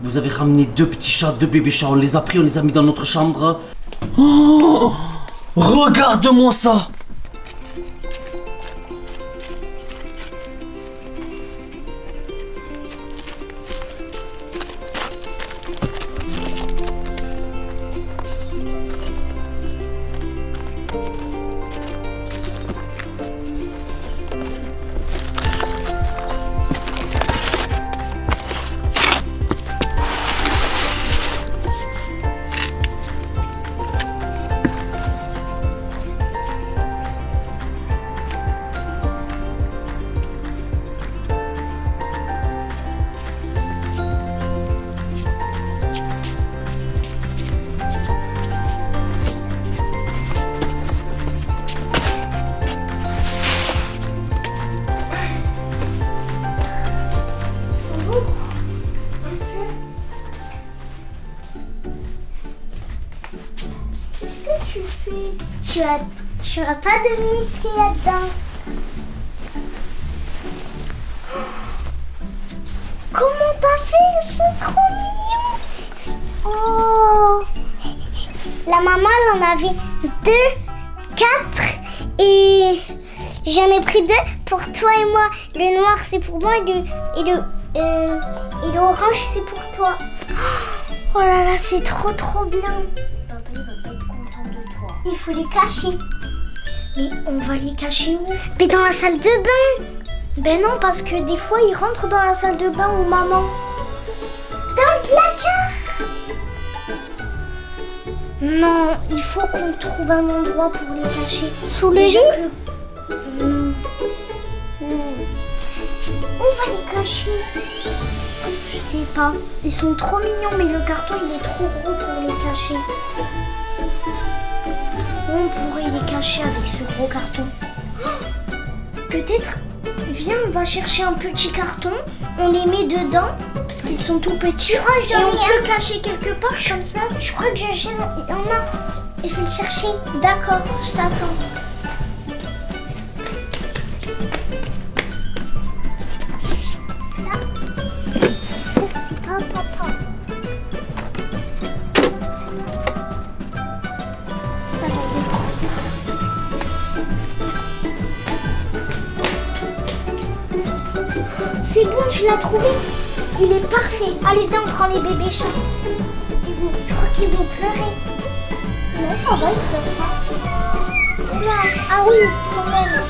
Vous avez ramené 2 petits chats, 2 bébés chats. On les a pris, on les a mis dans notre chambre. Oh, regarde-moi ça. Tu as pas de muscles là-dedans. Comment t'as fait? Ils sont trop mignons. Oh. La maman, elle en avait 2, 4 et j'en ai pris 2 pour toi et moi. Le noir, c'est pour moi et le orange, c'est pour toi. Oh là là, c'est trop bien. Papa, il va pas être content de toi. Il faut les cacher. Mais on va les cacher où? Mais dans la salle de bain. Ben non, parce que des fois, ils rentrent dans la salle de bain où maman. Dans le placard. Non, il faut qu'on trouve un endroit pour les cacher. Sous le lit? Non. On va les cacher. Je sais pas. Ils sont trop mignons, mais le carton, il est trop gros pour les cacher. On pourrait les cacher avec ce gros carton. Peut-être, viens, on va chercher un petit carton. On les met dedans, parce qu'ils sont tout petits. Je crois que j'en ai un. On peut le cacher quelque part, comme ça. Je crois que il y en a. Je vais le chercher. D'accord, je t'attends. C'est pas papa. Ça va aller. C'est bon, tu l'as trouvé. Il est parfait. Allez, viens, on prend les bébés chats. Je crois qu'ils vont pleurer. Non, ça va, ils pleurent pas. Là. Ah oui, quand même.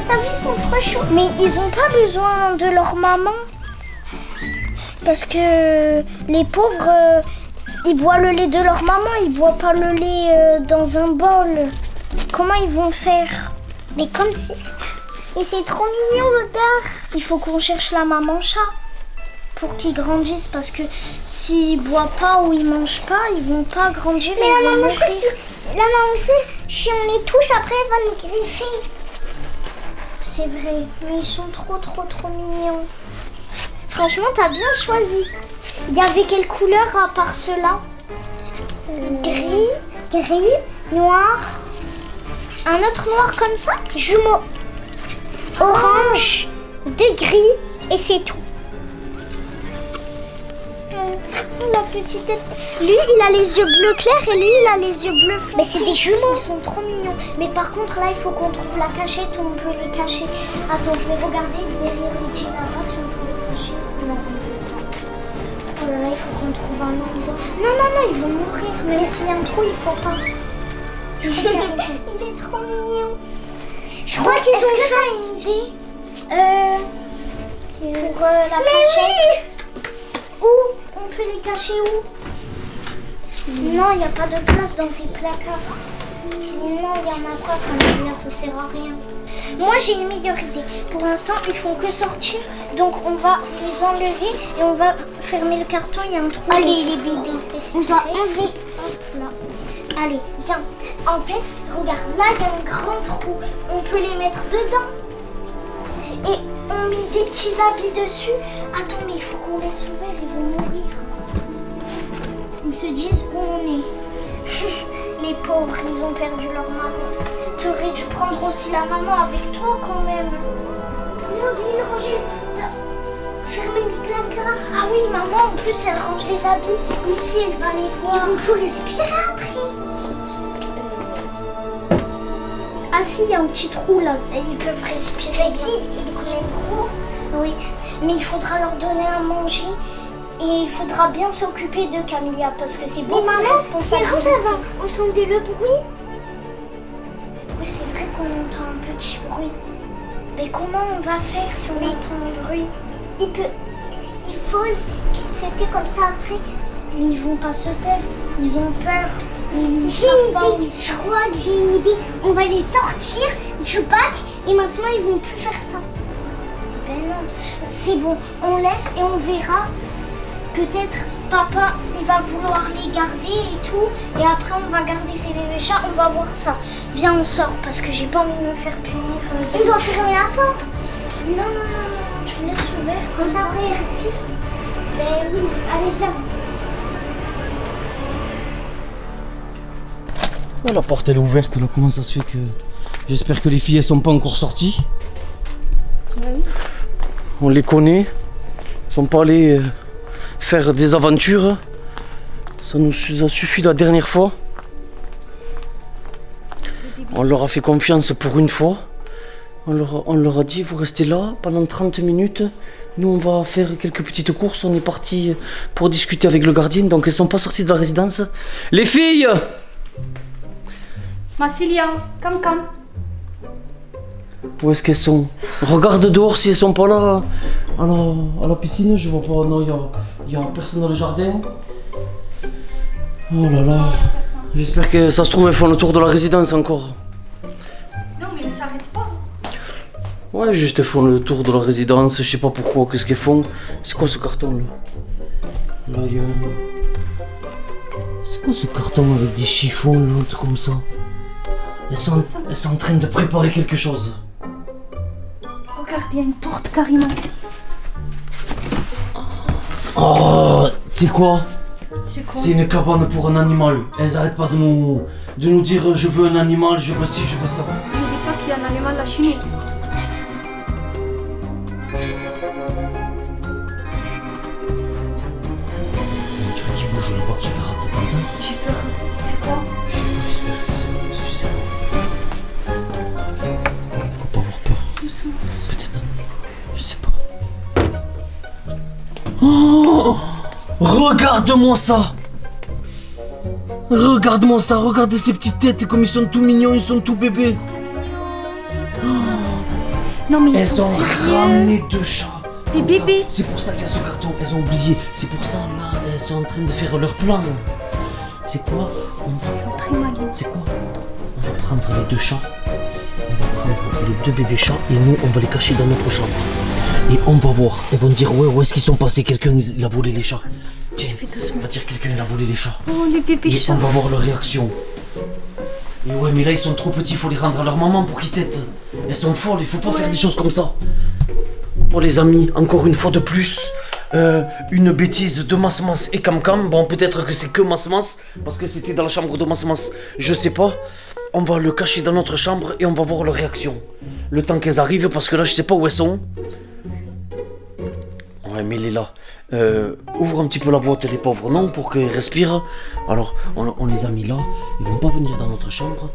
T'as vu, ils sont trop chauds. Mais ils ont pas besoin de leur maman. Parce que les pauvres, ils boivent le lait de leur maman. Ils boivent pas le lait dans un bol. Comment ils vont faire? Mais comme si... Et c'est trop mignon, regarde. Il faut qu'on cherche la maman chat pour qu'ils grandissent, parce que s'ils boivent pas ou ils mangent pas, ils vont pas grandir. Mais la maman chat, si on les touche, après elle va nous griffer. C'est vrai, mais ils sont trop mignons. Franchement, t'as bien choisi. Il y avait quelle couleur à part ceux-là? Gris, noir. Un autre noir comme ça? Jumeau. Orange, 2 gris et c'est tout. La petite tête. Lui, il a les yeux bleu clair et lui, il a les yeux bleus foncés. Mais c'est des jumeaux. Ils sont trop mignons. Mais par contre, là, il faut qu'on trouve la cachette où on peut les cacher. Attends, je vais regarder derrière les jeans là-bas si on peut les cacher. Non, on peut pas. Oh là là, il faut qu'on trouve un endroit. Non, ils vont mourir. Mais s'il y a un trou, il faut pas. Il est trop mignon. Je crois qu'ils ont fait une idée pour la cachette. Oui. Où? On peut les cacher où? Non, il n'y a pas de place dans tes placards. Non, il n'y en a pas quand même, ça sert à rien. Moi, j'ai une meilleure idée. Pour l'instant, ils font que sortir. Donc, on va les enlever et on va fermer le carton. Il y a un trou. Allez, les bébés. On doit enlever. Hop là. Allez, viens. En fait, regarde, là, il y a un grand trou. On peut les mettre dedans. Et on met des petits habits dessus. Attends, mais il faut qu'on laisse ouvert, ils vont mourir. Ils se disent où on est. Les pauvres, ils ont perdu leur maman. T'aurais dû prendre aussi la maman avec toi quand même. On a oublié de ranger. Ah oui, maman, en plus, elle range les habits. Ici, elle va les voir. Ils vont plus respirer après. Ah si, il y a un petit trou là. Et ils peuvent respirer. Si, il est quand même gros. Oui, mais il faudra leur donner à manger. Et il faudra bien s'occuper de Camélia parce que c'est beaucoup de responsabilité. Mais maman, si entendez le bruit. Oui, c'est vrai qu'on entend un petit bruit. Mais comment on va faire si on entend le bruit? Il faut qu'ils se taisent comme ça après. Mais ils vont pas se taire. Ils ont peur. J'ai une idée. Je crois que j'ai une idée. On va les sortir du bac et maintenant ils vont plus faire ça. Ben non, c'est bon. On laisse et on verra. Peut-être papa, il va vouloir les garder et tout. Et après, on va garder ces bébés chats. On va voir ça. Viens, on sort parce que j'ai pas envie de me faire punir. On doit fermer la porte. Non, non, non, non. Tu laisses ouvert comme ça. Après, il respire. Ben oui. Allez, viens. Oh, la porte elle est ouverte là. Comment ça se fait que... J'espère que les filles elles sont pas encore sorties. Oui. On les connaît. Ils sont pas allés... faire des aventures, ça nous a suffi la dernière fois. On leur a fait confiance pour une fois. On leur a dit vous restez là pendant 30 minutes. Nous on va faire quelques petites courses. On est parti pour discuter avec le gardien. Donc elles sont pas sorties de la résidence. Les filles! Massilia, come. Où est-ce qu'elles sont? Regarde dehors si elles sont pas là. À la piscine, je vois pas. Non, il y a personne dans le jardin. Oh là là. J'espère que ça se trouve, elles font le tour de la résidence encore. Non, mais ils s'arrêtent pas. Ouais, juste elles font le tour de la résidence. Je sais pas pourquoi, qu'est-ce qu'elles font. C'est quoi ce carton là? Là, il y a... C'est quoi ce carton avec des chiffons là, tout comme ça? Elles sont en train de préparer quelque chose. Regarde, il y a une porte carrément. Oh, tu sais quoi? C'est quoi? C'est une cabane pour un animal. Elles arrêtent pas de nous dire je veux un animal, je veux ci, je veux ça. Ne dis pas qu'il y a un animal là chez nous. Un truc qui bouge là-bas, qui gratte, t'entends? J'ai peur. C'est quoi? J'espère que c'est bon, je sais pas. Faut pas avoir peur. Doucement. Peut-être. Je sais pas. Oh! Regarde-moi ça! Regarde-moi ça, regardez ces petites têtes comme ils sont tout mignons, ils sont tout bébés. Non, mais ils Elles sont ont sérieux. ramené 2 chats. Des Comme ça. bébés. C'est pour ça qu'il y a ce carton, elles ont oublié. C'est pour ça là, elles sont en train de faire leur plan. C'est quoi? Ils sont très malins. C'est quoi? On va prendre les 2 chats. On va prendre les 2 bébés chats et nous on va les cacher dans notre chambre. Et on va voir. Elles vont dire ouais, où est-ce qu'ils sont passés? Quelqu'un il a volé les chats. Tiens, Fais doucement. on va dire quelqu'un il a volé les chats. Oh, les bébés Et chats. on va voir leur réaction. Et ouais, mais là ils sont trop petits, il faut les rendre à leur maman pour qu'ils têtent. Elles sont folles, il faut pas faire des choses comme ça. Bon les amis, encore une fois de plus, une bêtise de Mas et Cam. Bon, peut-être que c'est que Mas parce que c'était dans la chambre de Mas. Je sais pas. On va le cacher dans notre chambre et on va voir leur réaction. Le temps qu'elles arrivent, parce que là je sais pas où elles sont. Ouais, mais il est là. Ouvre un petit peu la boîte, les pauvres, non, pour qu'ils respirent. Alors, on les a mis là. Ils vont pas venir dans notre chambre.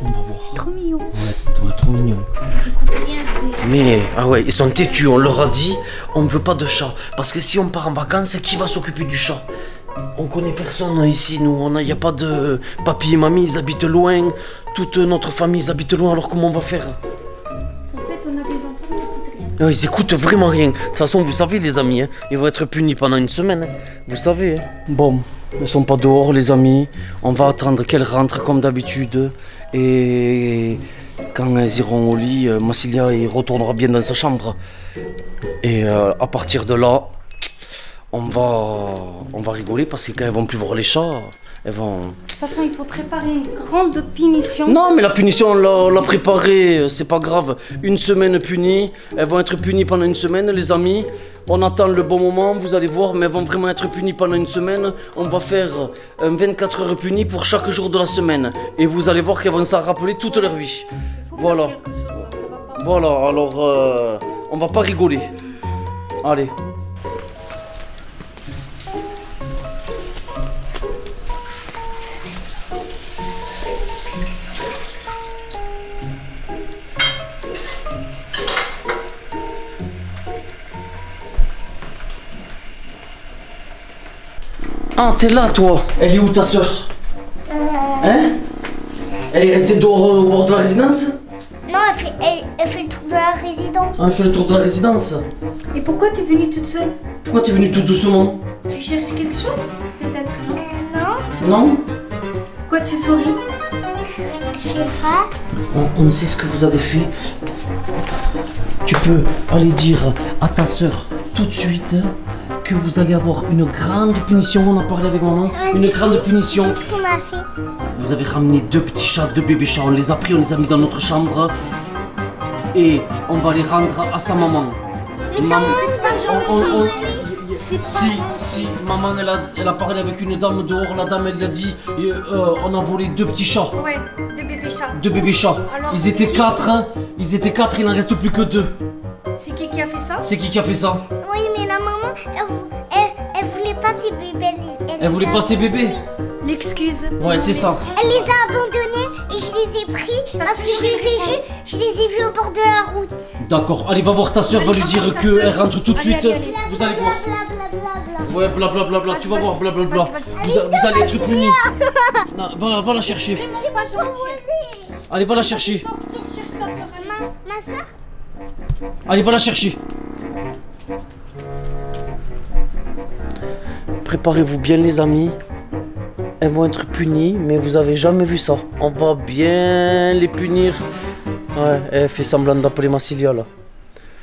On va voir. Trop mignon. Ouais, trop mignon. Ils écoutent rien, c'est... Mais, ah ouais, ils sont têtus. On leur a dit, on ne veut pas de chat. Parce que si on part en vacances, qui va s'occuper du chat? On connaît personne ici, nous. Il n'y a pas de... Papy et mamie, ils habitent loin. Toute notre famille, ils habitent loin. Alors comment on va faire? En fait, on a des enfants qui écoutent rien. Ils écoutent vraiment rien. De toute façon, vous savez, les amis, hein, ils vont être punis pendant une semaine. Hein. Vous savez. Hein. Bon, ils sont pas dehors, les amis. On va attendre qu'elles rentrent comme d'habitude. Et quand elles iront au lit, Massilia il retournera bien dans sa chambre. Et à partir de là, on va rigoler parce que quand elles vont plus voir les chats, elles vont... De toute façon, il faut préparer une grande punition. Non, mais la punition, on l'a préparée, c'est pas grave. Une semaine punie, elles vont être punies pendant une semaine, les amis. On attend le bon moment, vous allez voir, mais elles vont vraiment être punies pendant une semaine. On va faire un 24 heures puni pour chaque jour de la semaine. Et vous allez voir qu'elles vont s'en rappeler toute leur vie. Faut Voilà. faire quelque chose, ça va pas. Voilà, alors on va pas rigoler. Allez. Ah, t'es là, toi. Elle est où, ta sœur? Hein? Elle est restée dehors au bord de la résidence? Non, elle fait le tour de la résidence. Ah, elle fait le tour de la résidence. Et pourquoi t'es venue toute seule? Pourquoi t'es venue tout doucement? Tu cherches quelque chose? Peut-être, non? Non, Non? Pourquoi tu souris? je sais pas. On sait ce que vous avez fait. Tu peux aller dire à ta sœur tout de suite que vous allez avoir une grande punition. On a parlé avec maman. Une grande punition. C'est ce qu'on a fait. Vous avez ramené 2 petits chats, 2 bébés chats. On les a pris, on les a mis dans notre chambre. Et on va les rendre à sa maman. Mais ça, Maman- on Si, maman elle a parlé avec une dame dehors, la dame elle lui a dit on a volé 2 petits chats, Ouais, deux bébés chats. 2 bébés chats. Alors, Ils c'est étaient qui 4, il en reste plus que 2. C'est qui a fait ça? C'est qui a fait ça? Oui, mais la maman, elle voulait pas ses bébés. Elle voulait pas ses bébés? L'excuse. Ouais, c'est ça. Elle les a abandonnés et je les ai pris parce que je les ai vus au bord de la route. D'accord, allez va voir ta soeur, va lui dire qu'elle rentre tout de Allez, suite. allez, allez. Vous allez voir. Blablabla. Ouais, blablabla, tu vas voir, blablabla. Vas-y. Vous allez être punis. Non, va la chercher. C'est pas gentil. Allez, va la chercher. Sors, cherche ta soeur. Ma soeur? Allez, va la chercher. Préparez-vous bien les amis. Elles vont être punies, mais vous avez jamais vu ça. On va bien les punir. Ouais, elle fait semblant d'appeler Massilia là.